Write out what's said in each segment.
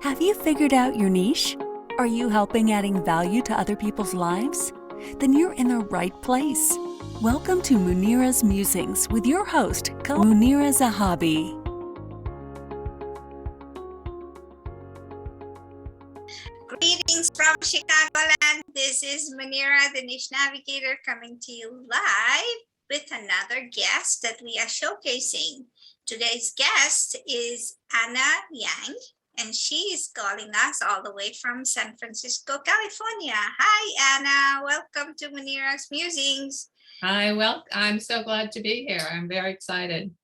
Have you figured out your niche? Are you helping adding value to other people's lives? Then you're in the right place. Welcome to Munira's Musings with your host, Munira Zahabi. Greetings from Chicagoland. This is Munira, the Niche Navigator, coming to you live with another guest that we are showcasing. Today's guest is Anna Yang, and she is calling us all the way from San Francisco, California. Hi, Anna. Welcome to Munira's Musings. Hi, well, I'm so glad to be here. I'm very excited.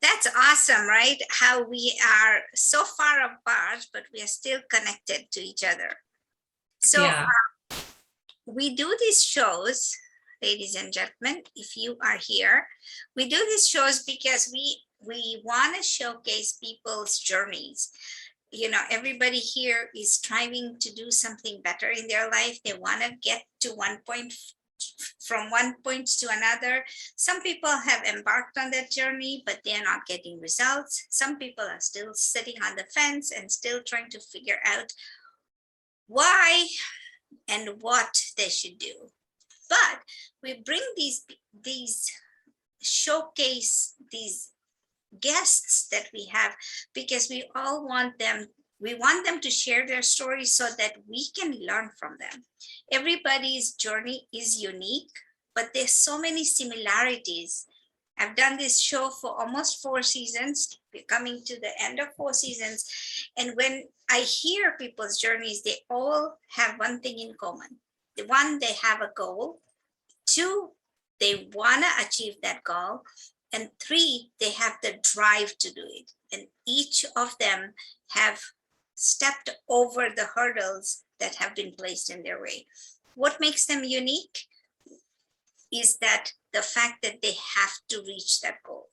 That's awesome, right? How we are so far apart, but we are still connected to each other. So Yeah. We do these shows, ladies and gentlemen, if you are here, we do these shows because we want to showcase people's journeys. You know, everybody here is striving to do something better in their life. They want to get to from one point to another. Some people have embarked on that journey, but they're not getting results. Some people are still sitting on the fence and still trying to figure out why and what they should do. But we bring these showcase these guests that we have because we want them to share their stories so that we can learn from them. Everybody's journey is unique, but there's so many similarities. I've done this show for almost 4 seasons. We're coming to the end of 4 seasons. And when I hear people's journeys, they all have one thing in common. The one, they have a goal. 2, they want to achieve that goal. And 3, they have the drive to do it. And each of them have stepped over the hurdles that have been placed in their way. What makes them unique is that the fact that they have to reach that goal.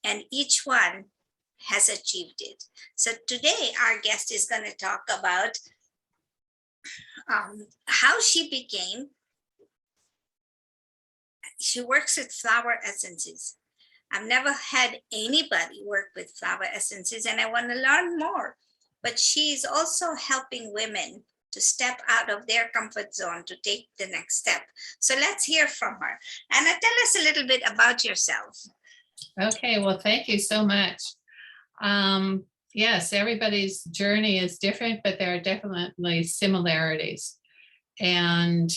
And each one has achieved it. So today our guest is going to talk about how she works with flower essences. I've never had anybody work with flower essences, and I want to learn more. But she is also helping women to step out of their comfort zone to take the next step. So let's hear from her. Anna, tell us a little bit about yourself. Okay, well, thank you so much. Yes, everybody's journey is different, but there are definitely similarities. And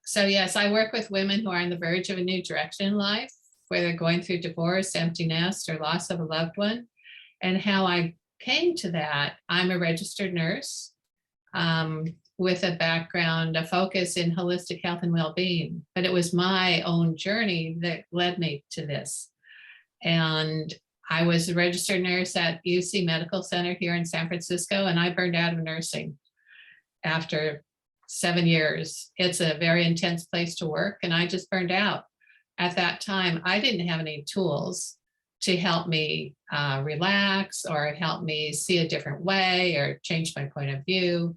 so, yes, I work with women who are on the verge of a new direction in life, where they're going through divorce, empty nest, or loss of a loved one. And how I came to that, I'm a registered nurse with a background, a focus in holistic health and well-being, but it was my own journey that led me to this. And I was a registered nurse at UC Medical Center here in San Francisco, and I burned out of nursing after 7 years. It's a very intense place to work, and I just burned out. At that time, I didn't have any tools to help me relax or help me see a different way or change my point of view.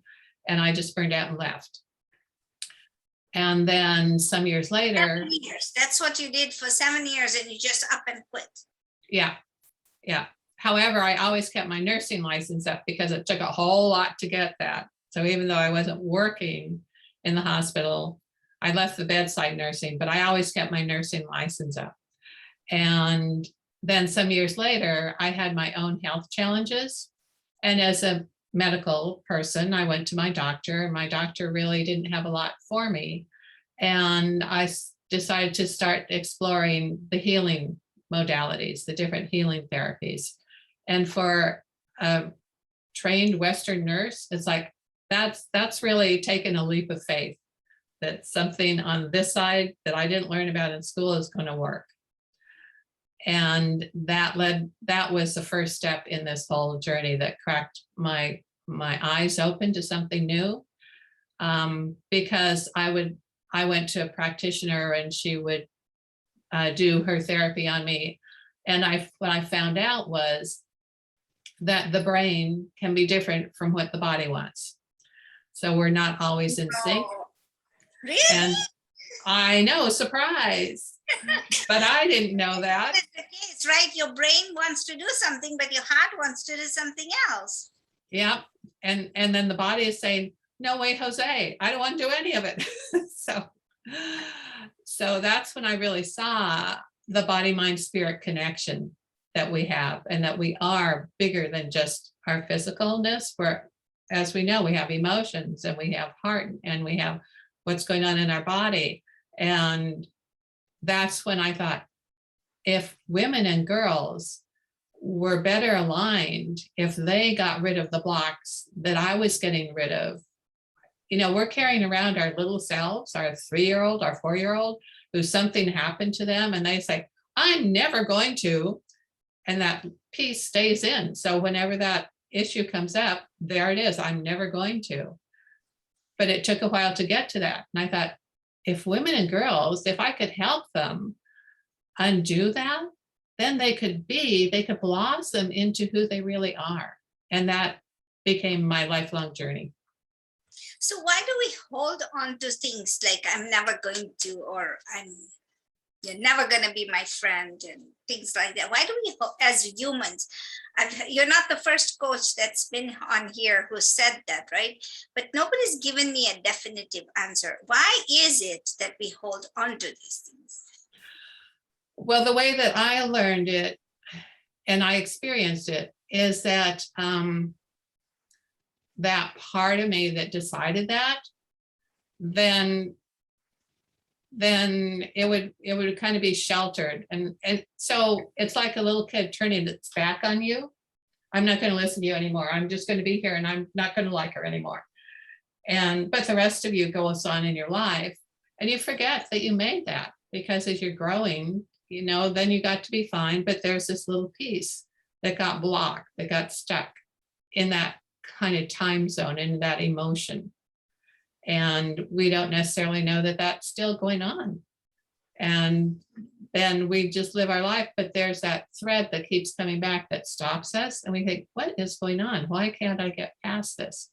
And I just burned out and left. And then some years later. 7 years. That's what you did for 7 years, and you just up and quit. Yeah. However, I always kept my nursing license up because it took a whole lot to get that. So even though I wasn't working in the hospital, I left the bedside nursing, but I always kept my nursing license up. And then some years later, I had my own health challenges. And as a medical person, I went to my doctor, and my doctor really didn't have a lot for me. And I decided to start exploring the healing modalities, the different healing therapies. And for a trained Western nurse, it's like, that's really taken a leap of faith that something on this side that I didn't learn about in school is going to work. And that was the first step in this whole journey that cracked my eyes open to something new. Because I went to a practitioner, and she would do her therapy on me. And what I found out was that the brain can be different from what the body wants. So we're not always in sync. Really? And I know, surprise. But I didn't know that. That's the case, right? Your brain wants to do something, but your heart wants to do something else. Yeah. And then the body is saying, no way, Jose, I don't want to do any of it. So that's when I really saw the body, mind, spirit connection that we have, and that we are bigger than just our physicalness. Where, as we know, we have emotions, and we have heart, and we have what's going on in our body. And that's when I thought, if women and girls were better aligned, if they got rid of the blocks that I was getting rid of, we're carrying around our little selves, our 3-year-old, our 4-year-old, who something happened to them, and they say, I'm never going to, and that piece stays in. So whenever that issue comes up, there it is, I'm never going to. But it took a while to get to that. And I thought, if women and girls, if I could help them undo that, then they could blossom into who they really are. And that became my lifelong journey. So why do we hold on to things like I'm never going to, or you're never going to be my friend, and things like that? Why do we, as humans, you're not the first coach that's been on here who said that, right? But nobody's given me a definitive answer. Why is it that we hold on to these things? Well, the way that I learned it and I experienced it is that that part of me that decided that, then it would kind of be sheltered. And so it's like a little kid turning its back on you. I'm not going to listen to you anymore. I'm just going to be here, and I'm not going to like her anymore. But the rest of you goes on in your life, and you forget that you made that, because as you're growing, then you got to be fine. But there's this little piece that got blocked, that got stuck in that kind of time zone, in that emotion. And we don't necessarily know that that's still going on. And then we just live our life, but there's that thread that keeps coming back that stops us. And we think, what is going on? Why can't I get past this?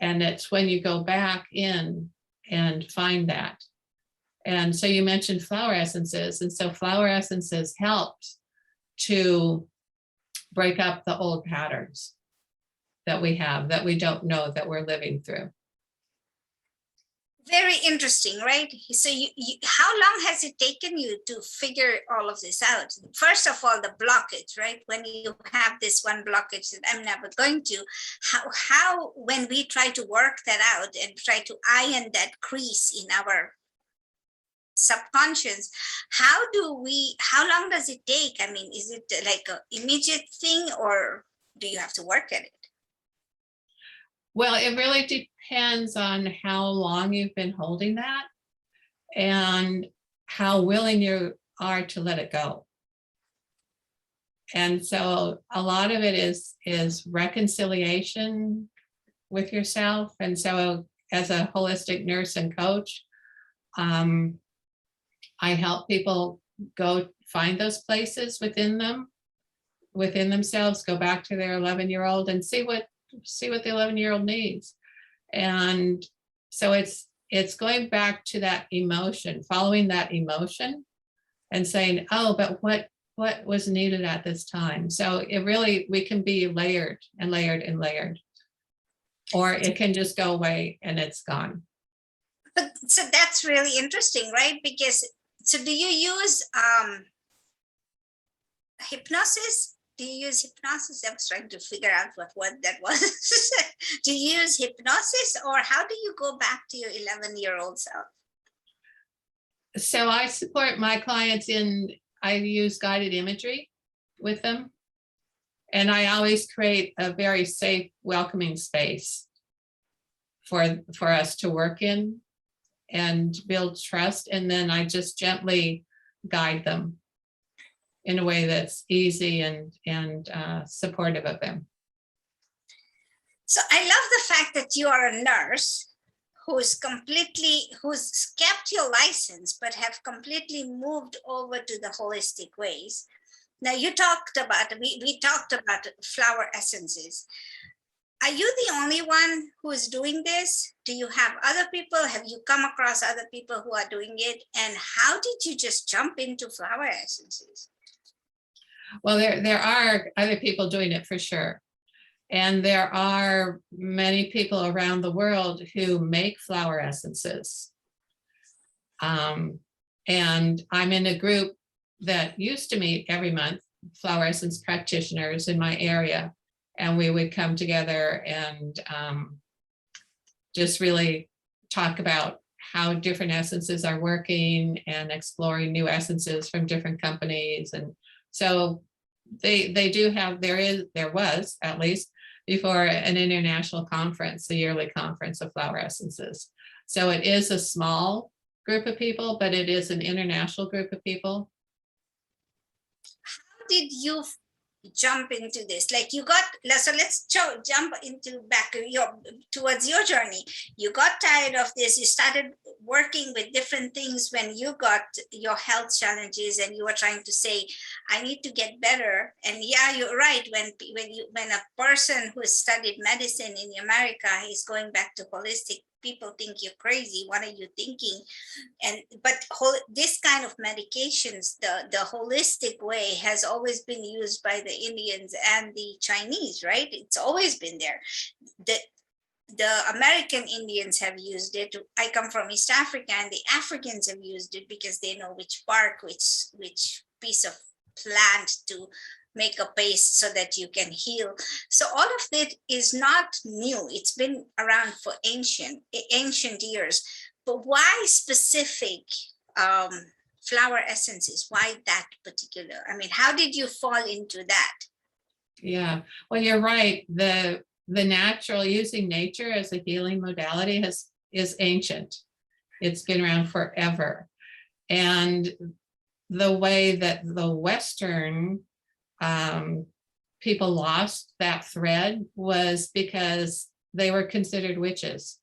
And it's when you go back in and find that. And so you mentioned flower essences. And so flower essences helped to break up the old patterns that we have, that we don't know that we're living through. Very interesting, right? So how long has it taken you to figure all of this out? First of all, the blockage, right? When you have this one blockage that I'm never going to, how when we try to work that out and try to iron that crease in our subconscious, how long does it take? I mean, is it like an immediate thing, or do you have to work at it? Well, it really depends on how long you've been holding that and how willing you are to let it go. And so a lot of it is reconciliation with yourself. And so as a holistic nurse and coach, I help people go find those places within themselves, go back to their 11-year-old and see what the 11-year-old needs. And so it's going back to that emotion, following that emotion and saying, oh, but what was needed at this time? So we can be layered and layered and layered, or it can just go away and it's gone. But so that's really interesting, right? Because so do you use hypnosis? Do you use hypnosis? I was trying to figure out what that was. Do you use hypnosis, or how do you go back to your 11-year-old self? So I support my clients I use guided imagery with them. And I always create a very safe, welcoming space for us to work in and build trust. And then I just gently guide them in a way that's easy and supportive of them. So I love the fact that you are a nurse who's kept your license, but have completely moved over to the holistic ways. Now we talked about flower essences. Are you the only one who is doing this? Do you have other people? Have you come across other people who are doing it? And how did you just jump into flower essences? Well, there are other people doing it for sure. And there are many people around the world who make flower essences. And I'm in a group that used to meet every month, flower essence practitioners in my area. And we would come together and just really talk about how different essences are working and exploring new essences from different companies. And so they do have, there was at least before, an international conference, a yearly conference of flower essences. So it is a small group of people, but it is an international group of people. How did you jump into this? Like you got, so let's jump into back towards your journey. You got tired of this, you started working with different things when you got your health challenges, and you were trying to say, I need to get better. And yeah, you're right, when a person who has studied medicine in America is going back to holistic, people think you're crazy. What are you thinking? But this kind of medications, the holistic way, has always been used by the Indians and the Chinese, right? It's always been there. The American Indians have used it. I come from East Africa, and the Africans have used it because they know which bark, which piece of plant to make a paste so that you can heal. So all of that is not new. It's been around for ancient years. But why specific flower essences? Why that particular? I mean, how did you fall into that? Yeah, well, you're right. The natural, using nature as a healing modality is ancient. It's been around forever. And the way that the Western people lost that thread was because they were considered witches.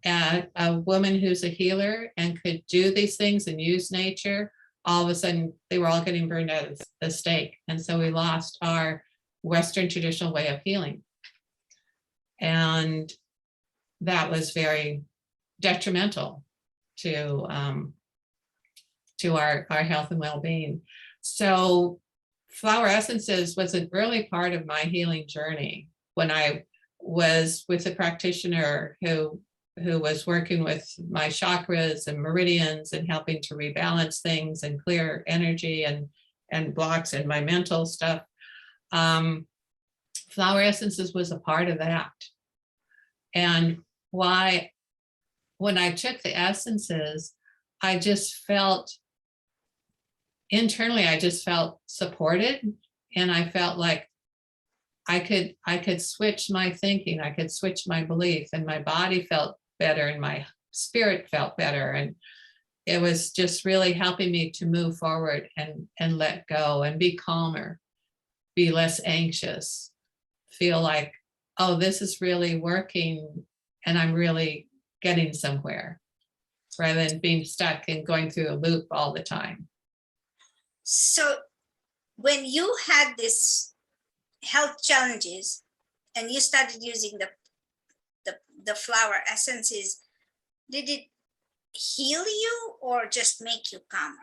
And a woman who's a healer and could do these things and use nature, all of a sudden they were all getting burned out of the stake. And so we lost our Western traditional way of healing. And that was very detrimental to our health and well-being. So flower essences was an early part of my healing journey when I was with a practitioner who was working with my chakras and meridians and helping to rebalance things and clear energy and blocks and my mental stuff. Flower essences was a part of that. And when I took the essences, I just felt internally, I just felt supported, and I felt like I could switch my thinking, I could switch my belief, and my body felt better and my spirit felt better. And it was just really helping me to move forward and let go and be calmer, be less anxious, feel like, oh, this is really working and I'm really getting somewhere, rather than being stuck and going through a loop all the time. So when you had this health challenges and you started using the flower essences, did it heal you or just make you calmer?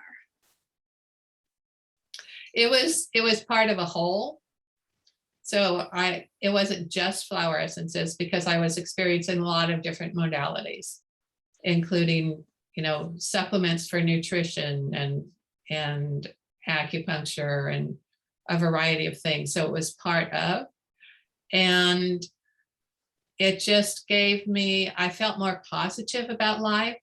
It was part of a whole. So it wasn't just flower essences, because I was experiencing a lot of different modalities, including, supplements for nutrition and acupuncture and a variety of things. So it was part of, and it just gave me, I felt more positive about life.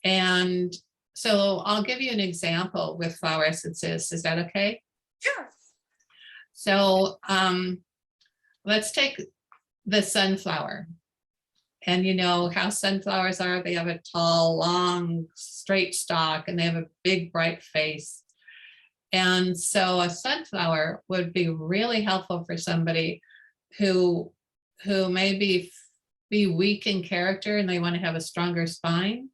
And so I'll give you an example with flower essences. Is that okay? Sure. So let's take the sunflower. And you know how sunflowers are, they have a tall, long, straight stalk, and they have a big, bright face. And so a sunflower would be really helpful for somebody who maybe be weak in character and they want to have a stronger spine.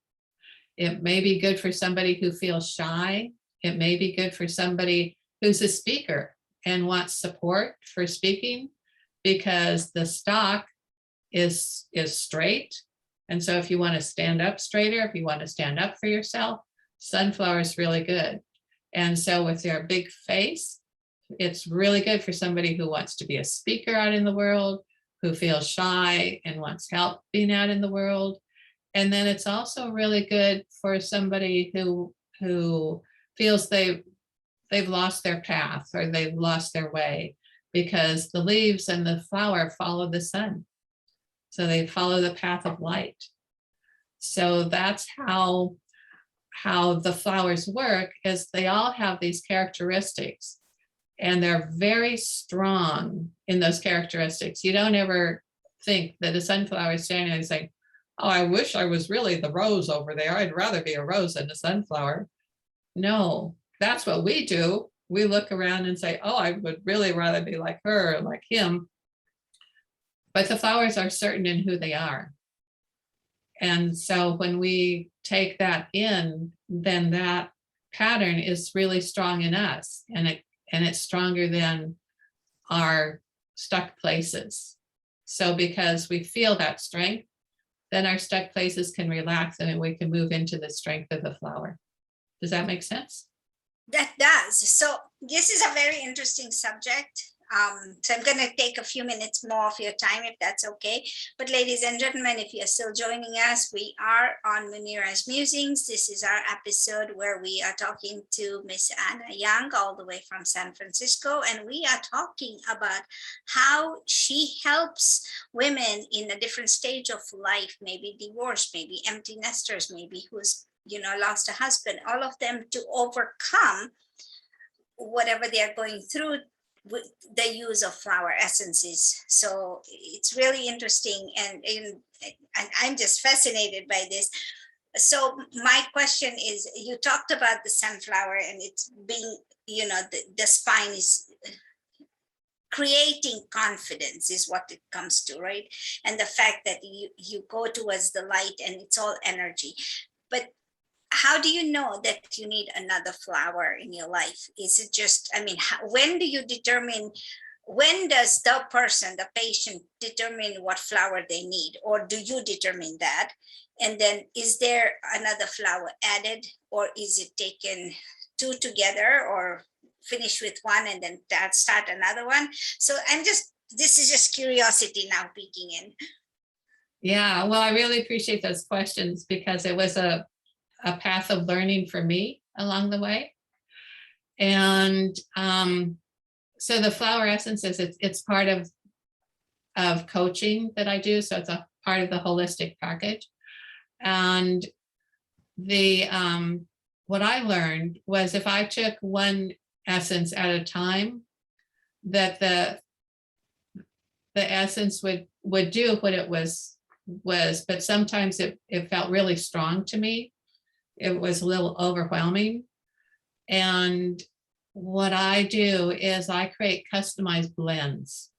It may be good for somebody who feels shy. It may be good for somebody who's a speaker and wants support for speaking, because the stalk is straight. And so if you want to stand up straighter, if you want to stand up for yourself, sunflower is really good. And so with their big face, It's really good for somebody who wants to be a speaker out in the world, who feels shy and wants help being out in the world. And then it's also really good for somebody who feels they've lost their path or they've lost their way, because the leaves and the flower follow the sun. So they follow the path of light. So that's how the flowers work, is they all have these characteristics, and they're very strong in those characteristics. You don't ever think that a sunflower is standing there and saying, oh, I wish I was really the rose over there. I'd rather be a rose than a sunflower. No, that's what we do. We look around and say, oh, I would really rather be like her or like him. But the flowers are certain in who they are. And so when we take that in, then that pattern is really strong in us, and it's stronger than our stuck places. So because we feel that strength, then our stuck places can relax and we can move into the strength of the flower. Does that make sense? That does. So this is a very interesting subject. So I'm going to take a few minutes more of your time, if that's okay. But ladies and gentlemen, if you're still joining us, we are on Munira's Musings. This is our episode where we are talking to Miss Anna Young, all the way from San Francisco. And we are talking about how she helps women in a different stage of life, maybe divorce, maybe empty nesters, maybe who's lost a husband, all of them to overcome whatever they are going through with the use of flower essences. So it's really interesting, and I'm just fascinated by this. So my question is, you talked about the sunflower and it's being, the spine is creating confidence is what it comes to, right? And the fact that you go towards the light and it's all energy. But how do you know that you need another flower in your life? Is it just, when do you determine, when does the person, the patient, determine what flower they need? Or do you determine that? And then is there another flower added, or is it taken two together, or finish with one and then start another one? So this is just curiosity now peeking in. Yeah, well, I really appreciate those questions, because it was a path of learning for me along the way. And so the flower essences, it's part of coaching that I do. So it's a part of the holistic package. And what I learned was, if I took one essence at a time, that the essence would do what it was, but sometimes it felt really strong to me. It was a little overwhelming. And what I do is I create customized blends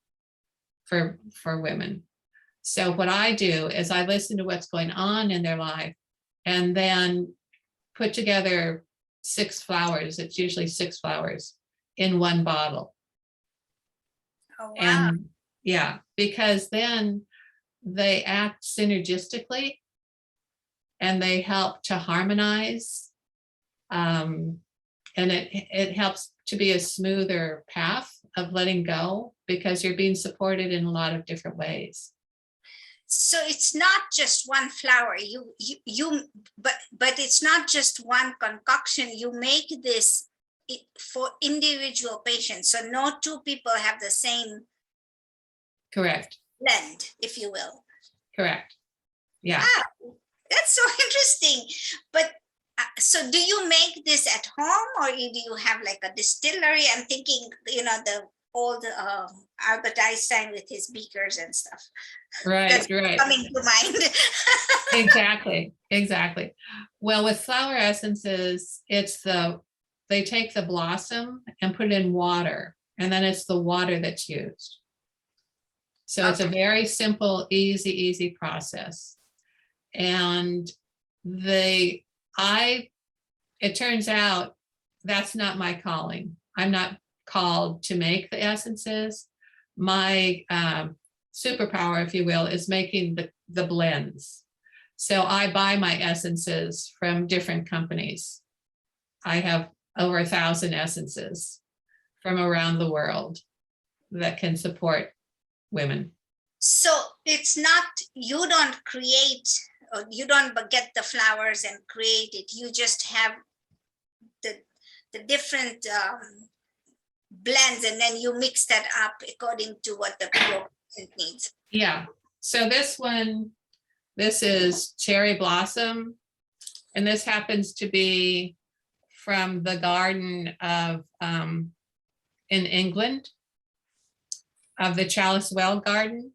for women. So what I do is I listen to what's going on in their life and then put together 6 flowers. It's usually 6 flowers in one bottle. Oh, wow. And yeah, because then they act synergistically and they help to harmonize. And it helps to be a smoother path of letting go, because you're being supported in a lot of different ways. So it's not just one flower, but it's not just one concoction. You make this for individual patients. So no two people have the same. Correct. Blend, if you will. Correct. Yeah. Wow, that's so interesting. But so do you make this at home, or do you have like a distillery? I'm thinking, the old Albert Einstein with his beakers and stuff. Right, That's right. coming to mind. Exactly. Well, with flower essences, they take the blossom and put it in water, and then it's the water that's used. So okay. It's a very simple, easy process. And it turns out that's not my calling. I'm not called to make the essences. My superpower, if you will, is making the blends. So I buy my essences from different companies. I have over 1,000 essences from around the world that can support women. So it's not, you don't create, or you don't get the flowers and create it. You just have the different blends, and then you mix that up according to what the people needs. Yeah. So this one, this is cherry blossom. And this happens to be from the garden of in England, of the Chalice Well Garden.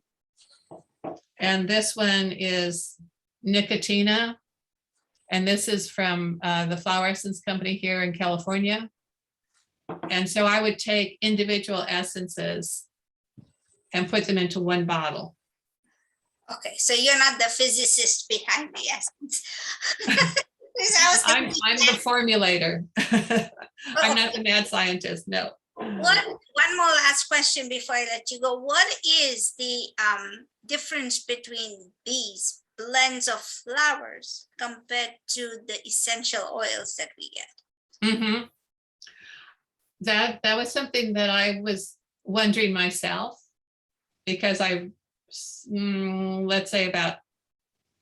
And this one is Nicotina. And this is from the Flower Essence Company here in California. And so I would take individual essences and put them into one bottle. Okay, so you're not the physicist behind the essence. I'm the formulator. I'm not the mad scientist, no. One more last question before I let you go. What is the difference between these blends of flowers compared to the essential oils that we get? Mm-hmm. That was something that I was wondering myself, because let's say about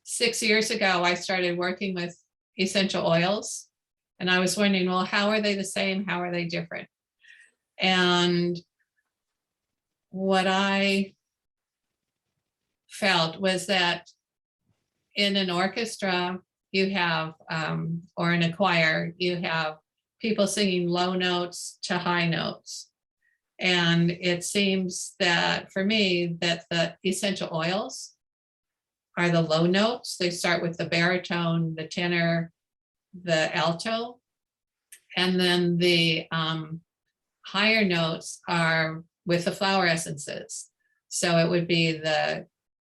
6 years ago, I started working with essential oils, and I was wondering, well, how are they the same? How are they different? And what I felt was that in an orchestra, you have, or in a choir, you have people singing low notes to high notes. And it seems that for me, that the essential oils are the low notes. They start with the baritone, the tenor, the alto, and then the higher notes are with the flower essences. So it would be the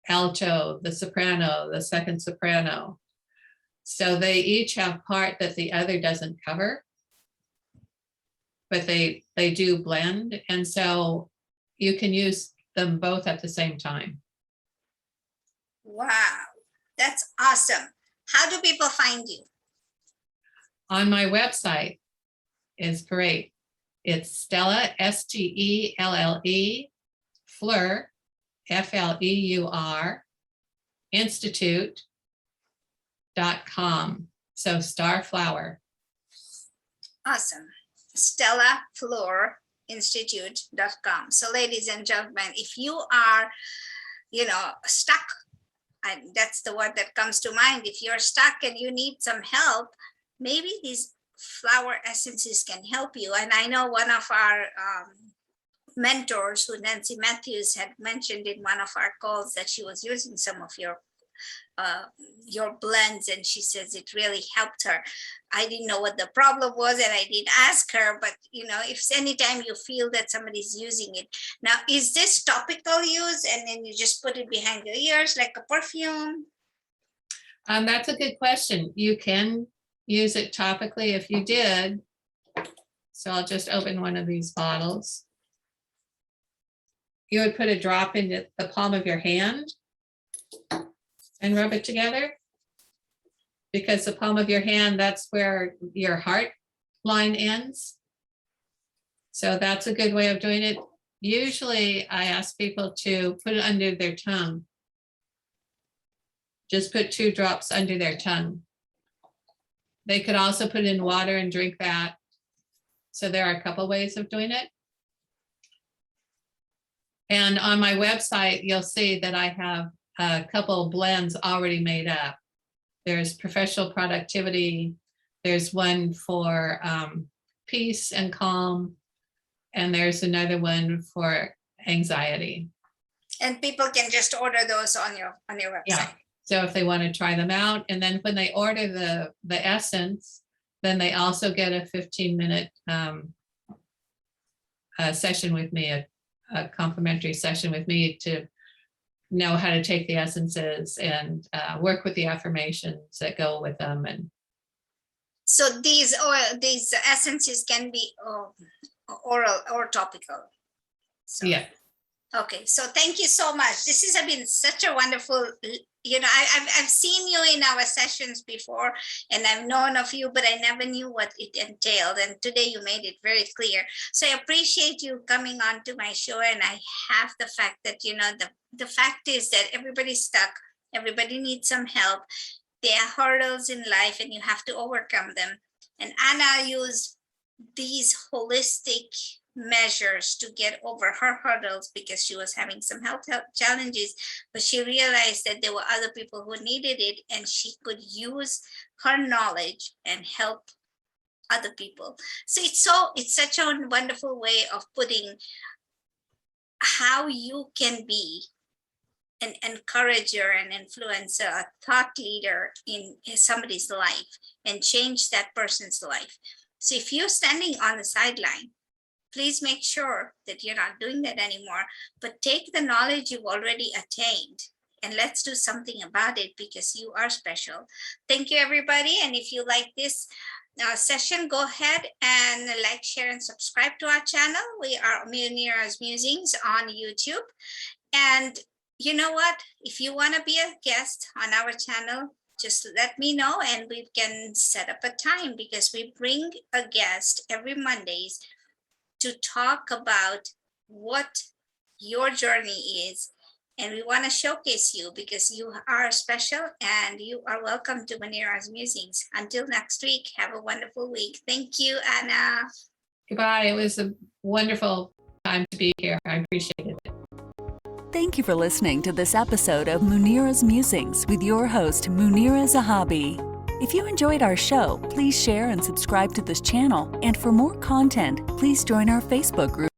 alto, the soprano, the second soprano. So they each have part that the other doesn't cover, but they do blend. And so you can use them both at the same time. Wow, that's awesome. How do people find you? On my website is great. It's Stella, S-T-E-L-L-E, Fleur, F-L-E-U-R, Institute.com. So Starflower. Awesome. Stella Fleur Institute.com. So ladies and gentlemen, if you are, stuck, and that's the word that comes to mind. If you're stuck and you need some help, maybe these flower essences can help you. And I know one of our mentors, who Nancy Matthews had mentioned in one of our calls, that she was using some of your blends, and she says it really helped her. I didn't know what the problem was, and I did ask her, but if anytime you feel that somebody's using it. Now, is this topical use, and then you just put it behind your ears like a perfume? That's a good question. You can use it topically if you did. So I'll just open one of these bottles. You would put a drop in the palm of your hand and rub it together, because the palm of your hand, that's where your heart line ends. So that's a good way of doing it. Usually I ask people to put it under their tongue. Just put 2 drops under their tongue. They could also put it in water and drink that. So there are a couple ways of doing it. And on my website, you'll see that I have a couple blends already made up. There's professional productivity. There's one for peace and calm. And there's another one for anxiety. And people can just order those on your website. Yeah. So if they want to try them out, and then when they order the essence, then they also get a 15-minute session with me, a complimentary session with me to know how to take the essences and work with the affirmations that go with them. And so these essences can be oral or topical. So, yeah. Okay, so thank you so much. This has been such a wonderful I've seen you in our sessions before, and I've known of you, but I never knew what it entailed. And today you made it very clear. So I appreciate you coming on to my show. And I have the fact that, the fact is that everybody's stuck. Everybody needs some help. There are hurdles in life and you have to overcome them. And Anna used these holistic measures to get over her hurdles because she was having some health challenges, but she realized that there were other people who needed it, and she could use her knowledge and help other people. So it's such a wonderful way of putting how you can be an encourager, an influencer, a thought leader in somebody's life and change that person's life. So if you're standing on the sideline, please make sure that you're not doing that anymore, but take the knowledge you've already attained and let's do something about it, because you are special. Thank you, everybody. And if you like this session, go ahead and like, share, and subscribe to our channel. We are Munira's Musings on YouTube. And you know what? If you want to be a guest on our channel, just let me know and we can set up a time, because we bring a guest every Mondays to talk about what your journey is. And we want to showcase you because you are special and you are welcome to Munira's Musings. Until next week, have a wonderful week. Thank you, Anna. Goodbye. It was a wonderful time to be here. I appreciated it. Thank you for listening to this episode of Munira's Musings with your host, Munira Zahabi. If you enjoyed our show, please share and subscribe to this channel. And for more content, please join our Facebook group.